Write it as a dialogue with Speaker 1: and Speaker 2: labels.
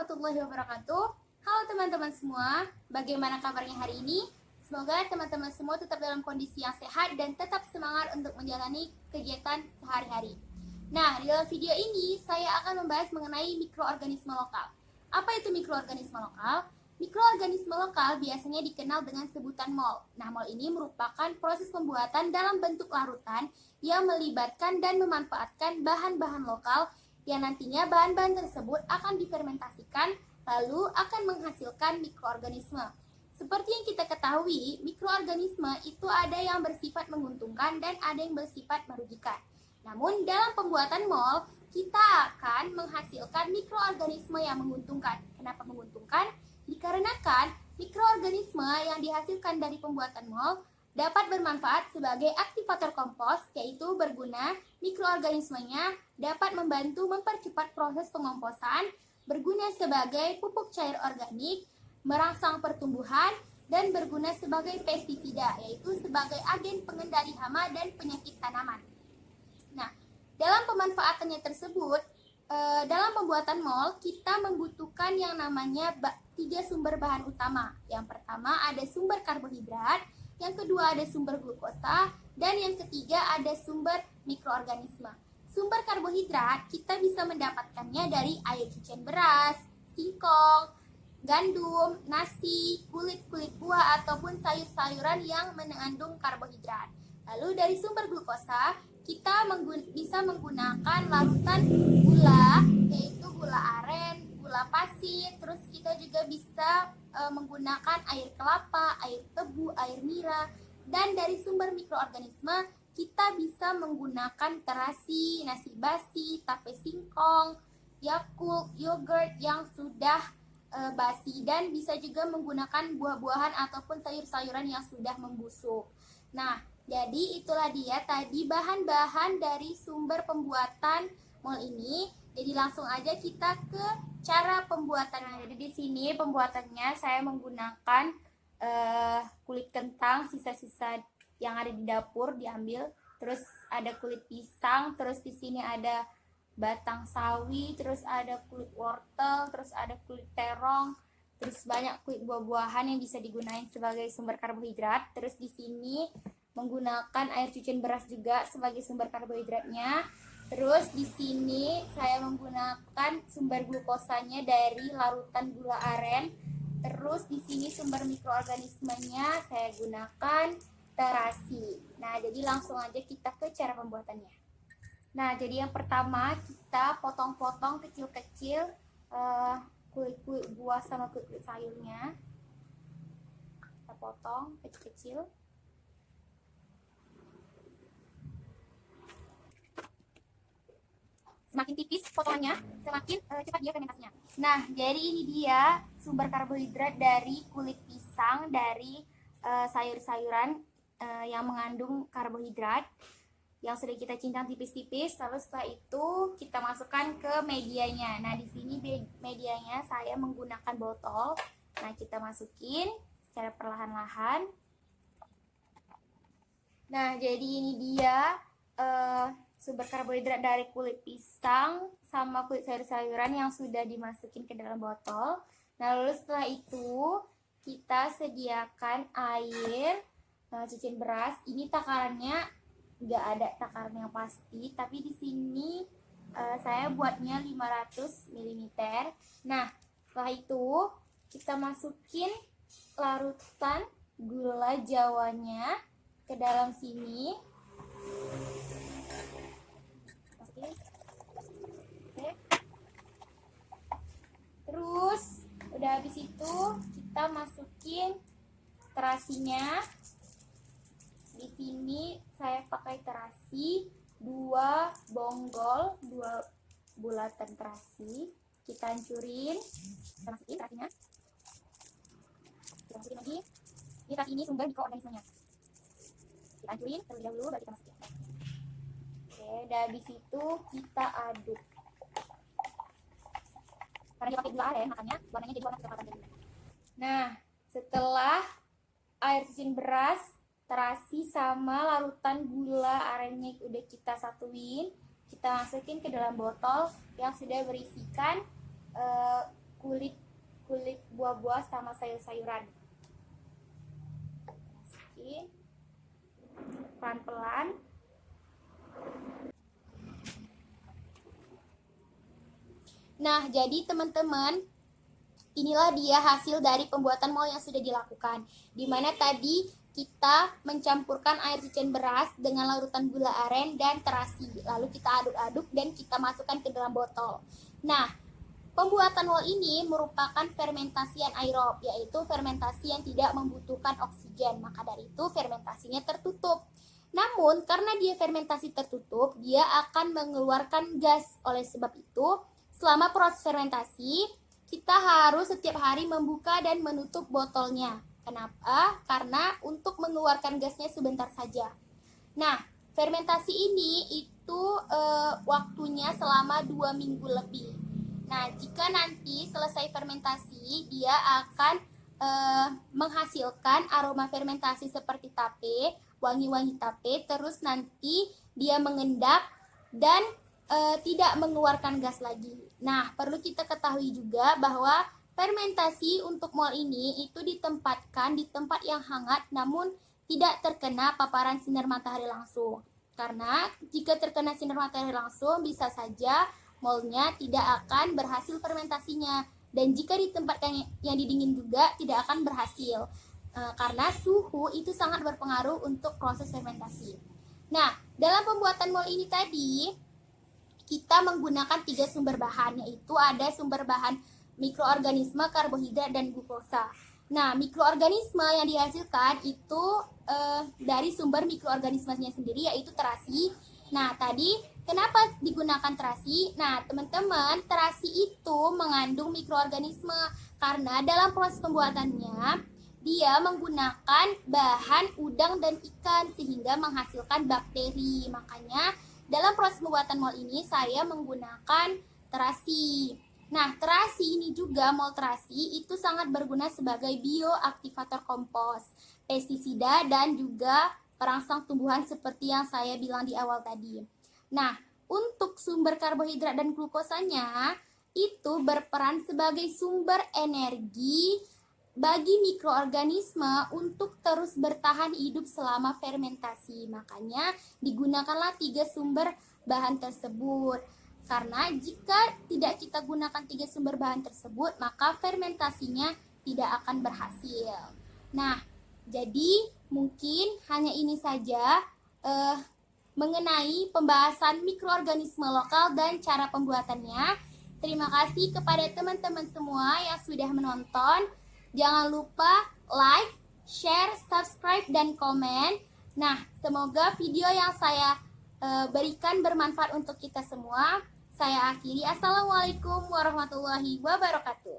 Speaker 1: warahmatullahi wabarakatuh. Halo teman-teman semua, bagaimana kabarnya hari ini? Semoga teman-teman semua tetap dalam kondisi yang sehat dan tetap semangat untuk menjalani kegiatan sehari-hari. Nah, di dalam video ini saya akan membahas mengenai mikroorganisme lokal. Apa itu mikroorganisme lokal? Mikroorganisme lokal biasanya dikenal dengan sebutan mol. Nah, mol ini merupakan proses pembuatan dalam bentuk larutan yang melibatkan dan memanfaatkan bahan-bahan lokal yang nantinya bahan-bahan tersebut akan difermentasikan lalu akan menghasilkan mikroorganisme. Seperti yang kita ketahui, mikroorganisme itu ada yang bersifat menguntungkan dan ada yang bersifat merugikan. Namun dalam pembuatan mol, kita akan menghasilkan mikroorganisme yang menguntungkan. Kenapa menguntungkan? Dikarenakan mikroorganisme yang dihasilkan dari pembuatan mol dapat bermanfaat sebagai aktivator kompos, yaitu berguna mikroorganismenya dapat membantu mempercepat proses pengomposan, berguna sebagai pupuk cair organik, merangsang pertumbuhan, dan berguna sebagai pestisida, yaitu sebagai agen pengendali hama dan penyakit tanaman. Nah, dalam pemanfaatannya tersebut, dalam pembuatan mol, kita membutuhkan yang namanya 3 sumber bahan utama. Yang pertama ada sumber karbohidrat, yang kedua ada sumber glukosa, dan yang ketiga ada sumber mikroorganisme. Sumber karbohidrat kita bisa mendapatkannya dari air cucian beras, singkong, gandum, nasi, kulit-kulit buah, ataupun sayur-sayuran yang mengandung karbohidrat. Lalu dari sumber glukosa, kita bisa menggunakan larutan gula, yaitu gula aren, gula pasir, terus kita juga bisa menggunakan air kelapa, air tebu, air nira, dan dari sumber mikroorganisme kita bisa menggunakan terasi, nasi basi, tape singkong, Yakult, yogurt yang sudah basi, dan bisa juga menggunakan buah-buahan ataupun sayur-sayuran yang sudah membusuk. Nah, jadi itulah dia tadi bahan-bahan dari sumber pembuatan mol ini. Jadi langsung aja kita ke cara pembuatannya. Jadi di sini pembuatannya saya menggunakan kulit kentang, sisa-sisa yang ada di dapur diambil. Terus ada kulit pisang, terus di sini ada batang sawi, terus ada kulit wortel, terus ada kulit terong, terus banyak kulit buah-buahan yang bisa digunakan sebagai sumber karbohidrat. Terus di sini menggunakan air cucian beras juga sebagai sumber karbohidratnya. Terus di sini saya menggunakan sumber glukosanya dari larutan gula aren. Terus di sini sumber mikroorganismenya saya gunakan terasi. Nah, jadi langsung aja kita ke cara pembuatannya. Nah, jadi yang pertama kita potong-potong kecil-kecil kulit-kulit buah sama kulit sayurnya. Kita potong kecil-kecil. Semakin tipis potongannya, semakin cepat dia fermentasinya. Nah, jadi ini dia sumber karbohidrat dari kulit pisang, dari sayur-sayuran yang mengandung karbohidrat yang sudah kita cincang tipis-tipis. Lalu setelah itu kita masukkan ke medianya. Nah, di sini medianya saya menggunakan botol. Nah, kita masukin secara perlahan-lahan. Nah, jadi ini dia sumber karbohidrat dari kulit pisang sama kulit sayur-sayuran yang sudah dimasukin ke dalam botol. Nah, lalu setelah itu kita sediakan air cucian beras. Ini takarannya nggak ada takaran yang pasti, tapi di sini saya buatnya 500 ml. Nah, setelah itu kita masukin larutan gula jawanya ke dalam sini. Oke. Terus udah habis itu kita masukin terasinya. Di sini saya pakai terasi 2 bonggol, 2 bulatan terasi. Kita hancurin. Kita masukin terasinya. Kita masukin lagi. Ini terasi ini sumber mikroorganismenya. Kita hancurin terlebih dahulu baru kita masukin. Oke, dan habis itu kita aduk. Karena dia pakai gula aren, makanya warnanya jadi warna kecoklatan. Nah, setelah air cucian beras, terasi sama larutan gula arennya udah kita satuin, kita masukin ke dalam botol yang sudah berisikan kulit buah-buah sama sayur-sayuran. Masukin pelan-pelan. Nah, jadi teman-teman, inilah dia hasil dari pembuatan mol yang sudah dilakukan. Dimana tadi kita mencampurkan air cucian beras dengan larutan gula aren dan terasi. Lalu kita aduk-aduk dan kita masukkan ke dalam botol. Nah, pembuatan mol ini merupakan fermentasi anaerob, yaitu fermentasi yang tidak membutuhkan oksigen. Maka dari itu fermentasinya tertutup. Namun, karena dia fermentasi tertutup, dia akan mengeluarkan gas. Oleh sebab itu, selama proses fermentasi, kita harus setiap hari membuka dan menutup botolnya. Kenapa? Karena untuk mengeluarkan gasnya sebentar saja. Nah, fermentasi ini itu waktunya selama 2 minggu lebih. Nah, jika nanti selesai fermentasi, dia akan menghasilkan aroma fermentasi seperti tape, wangi-wangi tape, terus nanti dia mengendap dan tidak mengeluarkan gas lagi. Nah, perlu kita ketahui juga bahwa fermentasi untuk mol ini itu ditempatkan di tempat yang hangat namun tidak terkena paparan sinar matahari langsung. Karena jika terkena sinar matahari langsung bisa saja molnya tidak akan berhasil fermentasinya. Dan jika di tempat yang didingin juga tidak akan berhasil. Karena suhu itu sangat berpengaruh untuk proses fermentasi. Nah, dalam pembuatan mol ini tadi kita menggunakan 3 sumber bahan, yaitu ada sumber bahan mikroorganisme, karbohidrat, dan glukosa. Nah, mikroorganisme yang dihasilkan itu dari sumber mikroorganismenya sendiri, yaitu terasi. Nah, tadi kenapa digunakan terasi? Nah, teman-teman, terasi itu mengandung mikroorganisme karena dalam proses pembuatannya dia menggunakan bahan udang dan ikan sehingga menghasilkan bakteri. Makanya dalam proses pembuatan mol ini saya menggunakan terasi. Nah, terasi ini juga, mol terasi itu sangat berguna sebagai bioaktivator kompos, pestisida, dan juga perangsang tumbuhan seperti yang saya bilang di awal tadi. Nah, untuk sumber karbohidrat dan glukosanya itu berperan sebagai sumber energi bagi mikroorganisme untuk terus bertahan hidup selama fermentasi. Makanya digunakanlah 3 sumber bahan tersebut. Karena jika tidak kita gunakan 3 sumber bahan tersebut, maka fermentasinya tidak akan berhasil. Nah, jadi mungkin hanya ini saja mengenai pembahasan mikroorganisme lokal dan cara pembuatannya. Terima kasih kepada teman-teman semua yang sudah menonton. Jangan lupa like, share, subscribe, dan komen. Nah, semoga video yang saya berikan bermanfaat untuk kita semua. Saya akhiri. Assalamualaikum warahmatullahi wabarakatuh.